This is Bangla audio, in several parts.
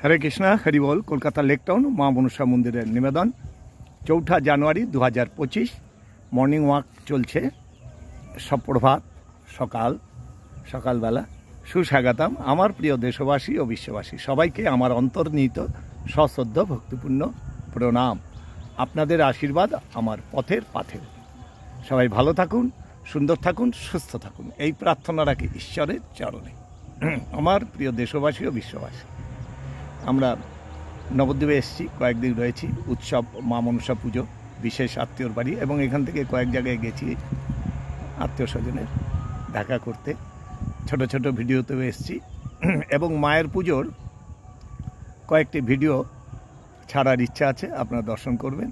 हरे कृष्णा हरि बोल। कलकाता लेक टाउन माँ मनसा मंदिर निवेदन 4 জানুয়ারি 2025 मर्निंग वाक चलছে सप्रभात सकाल सकाल बेला सुस्वागतम आमार प्रिय देशवासी और विश्ववासी सबाइके आमार अंतर्निहित सश्रद्धा भक्तिपूर्ण प्रणाम। आपनादेर आशीर्वाद आमार पथेर पाथेर। सबाई भालो थाकुन, सुंदर थाकुन, सुस्थ थाकुन এই प्रार्थना राखी ईश्वरेर चरणे। आमार प्रिय देशवासी और विश्ववासी আমরা নবদ্বীপে এসেছি, কয়েকদিন রয়েছি। উৎসব মা মনসা পুজো, বিশেষ আত্মীয়র বাড়ি এবং এখান থেকে কয়েক জায়গায় গেছি আত্মীয় স্বজনের দেখা করতে। ছোট ছোট ভিডিওতেও এসেছি এবং মায়ের পুজোর কয়েকটি ভিডিও ছাড়ার ইচ্ছা আছে, আপনারা দর্শন করবেন।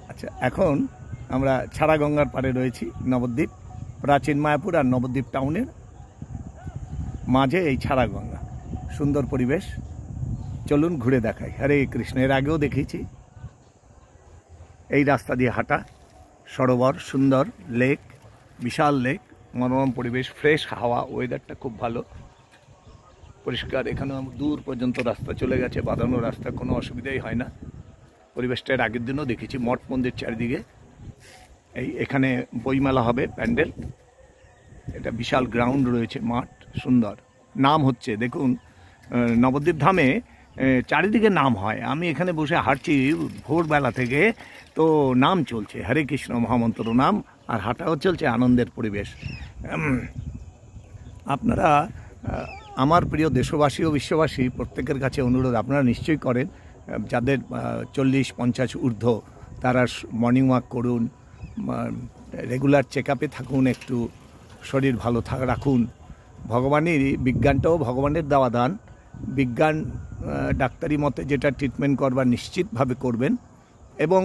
আচ্ছা, এখন আমরা ছাড়া গঙ্গার পাড়ে রয়েছি। নবদ্বীপ, প্রাচীন মায়াপুর আর নবদ্বীপ টাউনের মাঝে এই ছাড়া গঙ্গা, সুন্দর পরিবেশ। চলুন ঘুরে দেখাই। হরে কৃষ্ণ। এর আগেও দেখেছি। এই রাস্তা দিয়ে হাঁটা, সরোবর, সুন্দর লেক, বিশাল লেক, মনোরম পরিবেশ, ফ্রেশ হাওয়া, ওয়েদারটা খুব ভালো, পরিষ্কার। এখানে দূর পর্যন্ত রাস্তা চলে গেছে, বাঁধানো রাস্তা, কোনো অসুবিধাই হয় না। পরিবেশটা এর আগের দিনও দেখেছি। মঠ মন্দির চারিদিকে। এখানে বইমেলা হবে, প্যান্ডেল। এটা বিশাল গ্রাউন্ড রয়েছে, মাঠ সুন্দর। নাম হচ্ছে, দেখুন, নবদ্বীপ ধামে চারিদিকে নাম হয়। আমি এখানে বসে হাঁটছি ভোরবেলা থেকে, তো নাম চলছে, হরে কৃষ্ণ মহামন্ত্র নাম, আর হাঁটাও চলছে, আনন্দের পরিবেশ। আপনারা, আমার প্রিয় দেশবাসী ও বিশ্ববাসী, প্রত্যেকের কাছে অনুরোধ, আপনারা নিশ্চয়ই করেন, যাদের 40-50 ঊর্ধ্ব, তারা মর্নিং ওয়াক করুন, রেগুলার চেক আপে থাকুন, একটু শরীর ভালো রাখুন। ভগবানের বিজ্ঞানটাও ভগবানের দেওয়া দান। বিজ্ঞান ডাক্তারি মতে যেটা ট্রিটমেন্ট করবার নিশ্চিতভাবে করবেন এবং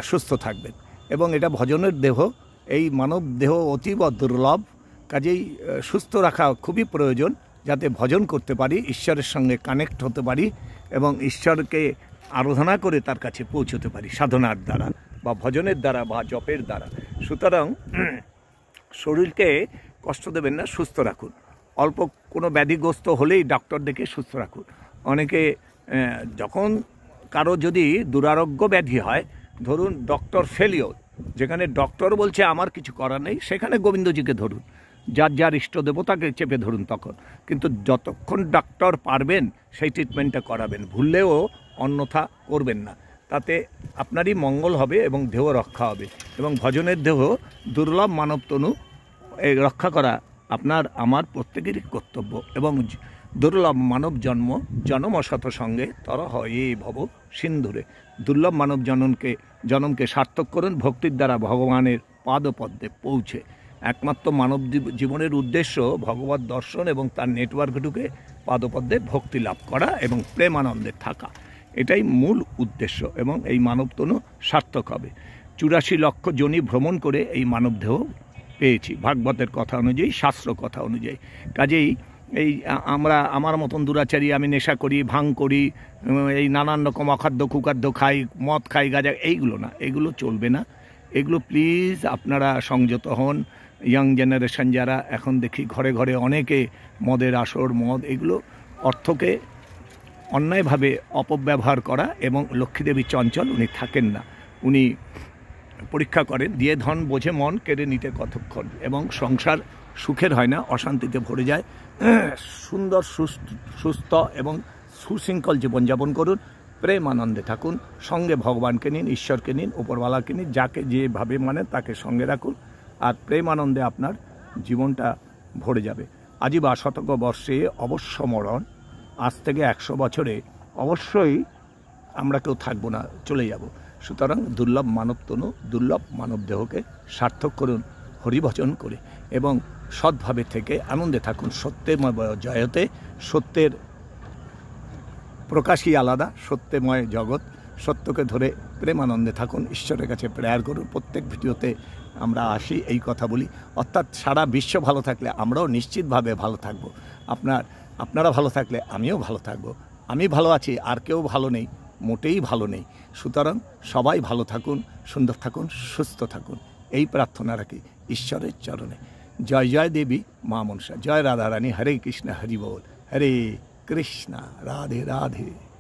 সুস্থ থাকবেন। এবং এটা ভজনের দেহ, এই মানব দেহ অতীব দুর্লভ, কাজেই সুস্থ রাখা খুবই প্রয়োজন, যাতে ভজন করতে পারি, ঈশ্বরের সঙ্গে কানেক্ট হতে পারি এবং ঈশ্বরকে আরাধনা করে তার কাছে পৌঁছতে পারি সাধনার দ্বারা বা ভজনের দ্বারা বা জপের দ্বারা। সুতরাং শরীরকে কষ্ট দেবেন না, সুস্থ রাখুন। অল্প কোনো ব্যাধিগ্রস্ত হলেই ডক্টর দেখে সুস্থ রাখুন। অনেকে যখন কারো যদি দুরারোগ্য ব্যাধি হয়, ধরুন ডক্টর ফেলিওর, যেখানে ডক্টর বলছে আমার কিছু করার নেই, সেখানে গোবিন্দজিকে ধরুন, যার যার ইষ্ট দেবতাকে চেপে ধরুন তখন। কিন্তু যতক্ষণ ডক্টর পারবেন সেই ট্রিটমেন্টটা করাবেন, ভুললেও অন্যথা করবেন না। তাতে আপনারই মঙ্গল হবে এবং দেহ রক্ষা হবে। এবং ভজনের দেহ দুর্লভ মানবতনু রক্ষা করা আপনার আমার প্রত্যেকেরই কর্তব্য। এবং দুর্লভ মানব জন্মশত সঙ্গে তর হয় ভব সিন্ধুরে। দুর্লভ মানব জন্মকে সার্থক করুন ভক্তির দ্বারা ভগবানের পাদপদ্মে পৌঁছে। একমাত্র মানব জীবনের উদ্দেশ্য ভগবত দর্শন এবং তার নেটওয়ার্কটুকে পাদপদ্মে ভক্তি লাভ করা এবং প্রেমানন্দে থাকা, এটাই মূল উদ্দেশ্য। এবং এই মানবতনু সার্থক হবে। 84 লক্ষ যোনি ভ্রমণ করে এই মানবদেহ পেয়েছি, ভাগবতের কথা অনুযায়ী, শাস্ত্র কথা অনুযায়ী। কাজেই এই আমার মতন দুরাচারী, আমি নেশা করি, ভাঙ করি, এই নানান রকম অখাদ্য কুখাদ্য খাই, মদ খাই, গাঁজা, এইগুলো না, এগুলো চলবে না। এগুলো প্লিজ আপনারা সংযত হন। ইয়াং জেনারেশন যারা, এখন দেখি ঘরে ঘরে অনেকে মদের আসর, মদ, এগুলো অর্থকে অন্যায়ভাবে অপব্যবহার করা। এবং লক্ষ্মীদেবী চঞ্চল, উনি থাকেন না, উনি পরীক্ষা করেন, দিয়ে ধন বোঝে মন কেড়ে নিতে কতক্ষণ। এবং সংসার সুখের হয় না, অশান্তিতে ভরে যায়। সুন্দর সুস্থ এবং সুশৃঙ্খল জীবনযাপন করুন, প্রেম আনন্দে থাকুন, সঙ্গে ভগবানকে নিন, ঈশ্বরকে নিন, উপরওয়ালাকে নিন, যাকে যেভাবে মানে তাকে সঙ্গে রাখুন, আর প্রেম আনন্দে আপনার জীবনটা ভরে যাবে। আজই বা শতক বর্ষে অবশ্য মরণ, আজ থেকে 100 বছরে অবশ্যই আমরা কেউ থাকবো না, চলে যাব। সুতরাং দুর্লভ মানবতনু, দুর্লভ মানব দেহকে সার্থক করুন হরিভজন করে এবং সৎভাবে থেকে আনন্দে থাকুন। সত্যময় জয়তে, সত্যের প্রকাশই আলাদা, সত্যময় জগৎ, সত্যকে ধরে প্রেমানন্দে থাকুন, ঈশ্বরের কাছে প্রেয়ার করুন। প্রত্যেক ভিডিওতে আমরা আসি, এই কথা বলি। অর্থাৎ সারা বিশ্ব ভালো থাকলে আমরাও নিশ্চিতভাবে ভালো থাকব। আপনারা ভালো থাকলে আমিও ভালো থাকব। আমি ভালো আছি, আর কেউ ভালো নেই, মোটেই ভালো নেই। সুতরাং সবাই ভালো থাকুন, সুন্দর থাকুন, সুস্থ থাকুন, এই প্রার্থনা রাখি ঈশ্বরের চরণে। জয় জয় দেবী মা মনসা, জয় রাধারানী। হরে কৃষ্ণ হরি বল। হরে কৃষ্ণ রাধে রাধে।